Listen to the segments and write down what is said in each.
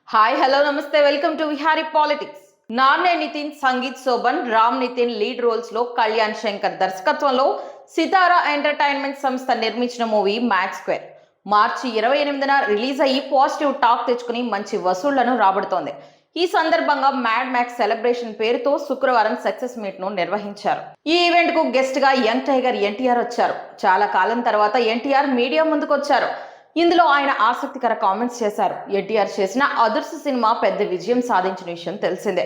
Hi hello నమస్తే welcome to Vihari politics. నాన్నే Nitin, sangeet Shobhan, Ram Nitin lead roles లో కళ్యాణ్ శంకర్ దర్శకత్వంలో సితారా ఎంటర్టైన్మెంట్ సంస్థ నిర్మించిన మూవీ మ్యాడ్ స్క్వేర్ మార్చి 28న రిలీజ్ అయ్యి పాజిటివ్ టాక్ తెచ్చుకుని మంచి వసూళ్లను రాబడుతోంది. ఈ సందర్భంగా మ్యాడ్ మ్యాక్స్ సెలబ్రేషన్ పేరుతో శుక్రవారం సక్సెస్ మీట్ ను నిర్వహించారు. ఈ ఈవెంట్ కు గెస్ట్ గా యంగ్ టైగర్ ఎన్టీఆర్ వచ్చారు. చాలా కాలం తర్వాత ఎన్టీఆర్ మీడియా ముందుకు వచ్చారు. ఇందులో ఆయన ఆసక్తికర కామెంట్స్ చేశారు. ఎన్టీఆర్ చేసిన అదుర్స్ సినిమా పెద్ద విజయం సాధించిన విషయం తెలిసిందే.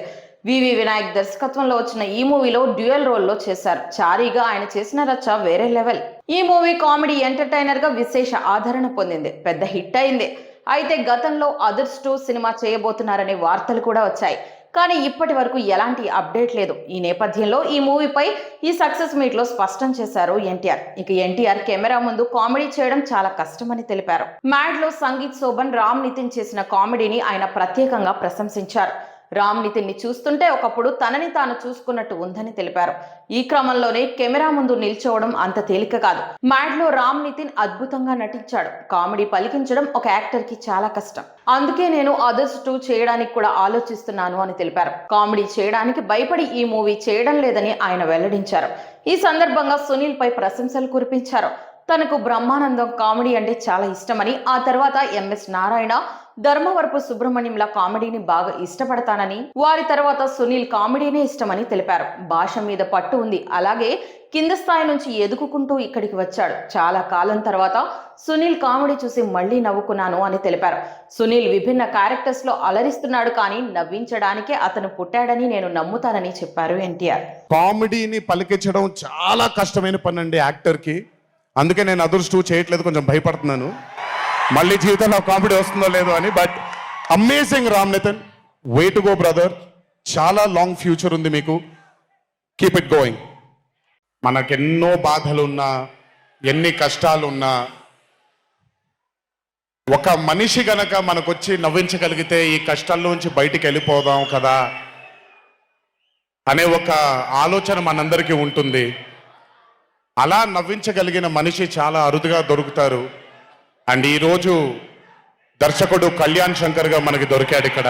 వివి వినాయక్ దర్శకత్వంలో వచ్చిన ఈ మూవీలో డ్యూయల్ రోల్లో చేశారు. చారీగా ఆయన చేసిన రచ్చ వేరే లెవెల్. ఈ మూవీ కామెడీ ఎంటర్టైనర్ గా విశేష ఆదరణ పొందింది, పెద్ద హిట్ అయింది. అయితే గతంలో అదుర్స్ 2 సినిమా చేయబోతున్నారనే వార్తలు కూడా వచ్చాయి. కానీ ఇప్పటి వరకు ఎలాంటి అప్డేట్ లేదు. ఈ నేపథ్యంలో ఈ మూవీపై ఈ సక్సెస్ మీట్ లో స్పష్టం చేశారు ఎన్టీఆర్. ఇక ఎన్టీఆర్ కెమెరా ముందు కామెడీ చేయడం చాలా కష్టమని తెలిపారు. మ్యాడ్ లో సంగీత్ శోభన్, రామ్ నితిన్ చేసిన కామెడీని ఆయన ప్రత్యేకంగా ప్రశంసించారు. రామ్ నితిన్ ని చూస్తుంటే ఒకప్పుడు తనని తాను చూసుకున్నట్టు ఉందని తెలిపారు. ఈ క్రమంలోనే కెమెరా ముందు నిల్చోవడం అంత తేలిక కాదు. మ్యాడ్ లో రామ్ నితిన్ అద్భుతంగా నటించాడు. కామెడీ పలికించడం ఒక యాక్టర్ కి చాలా కష్టం. అందుకే నేను అదర్స్ 2 చేయడానికి కూడా ఆలోచిస్తున్నాను అని తెలిపారు. కామెడీ చేయడానికి భయపడి ఈ మూవీ చేయడం లేదని ఆయన వెల్లడించారు. ఈ సందర్భంగా సునీల్ పై ప్రశంసలు కురిపించారు. తనకు బ్రహ్మానందం కామెడీ అంటే చాలా ఇష్టమని, ఆ తర్వాత ఎంఎస్ నారాయణ, ధర్మవరపు సుబ్రహ్మణ్యంల కామెడీని బాగా ఇష్టపడతానని, వారి తర్వాత సునీల్ కామెడీనే ఇష్టమని తెలిపారు. భాష మీద పట్టు ఉంది. అలాగే కింద స్థాయి నుంచి ఎదుగుకుంటూ ఇక్కడికి వచ్చాడు. చాలా కాలం తర్వాత సునీల్ కామెడీ చూసి మళ్లీ నవ్వుకున్నాను అని తెలిపారు. సునీల్ విభిన్న క్యారెక్టర్స్ లో అలరిస్తున్నాడు, కానీ నవ్వించడానికే అతను పుట్టాడని నేను నమ్ముతానని చెప్పారు ఎన్టీఆర్. కామెడీని పలికించడం చాలా కష్టమైన పని అండి యాక్టర్ కి. అందుకే నేను అదుర్స్ 2 చేయట్లేదు, కొంచెం భయపడుతున్నాను మళ్ళీ జీవితంలో కామెడీ వస్తుందో లేదో అని. But amazing Ram Nitin, way to go brother. చాలా లాంగ్ ఫ్యూచర్ ఉంది మీకు. Keep it going. మనకెన్నో బాధలున్నా, ఎన్ని కష్టాలున్నా, ఒక మనిషి గనక మనకొచ్చి నవ్వించగలిగితే ఈ కష్టాల్లోంచి బయటికి వెళ్ళిపోదాం కదా అనే ఒక ఆలోచన మనందరికీ ఉంటుంది. అలా నవ్వించగలిగిన మనిషి చాలా అరుదుగా దొరుకుతారు. అండ్ ఈరోజు దర్శకుడు కళ్యాణ్ శంకర్గా మనకి దొరికాడు ఇక్కడ.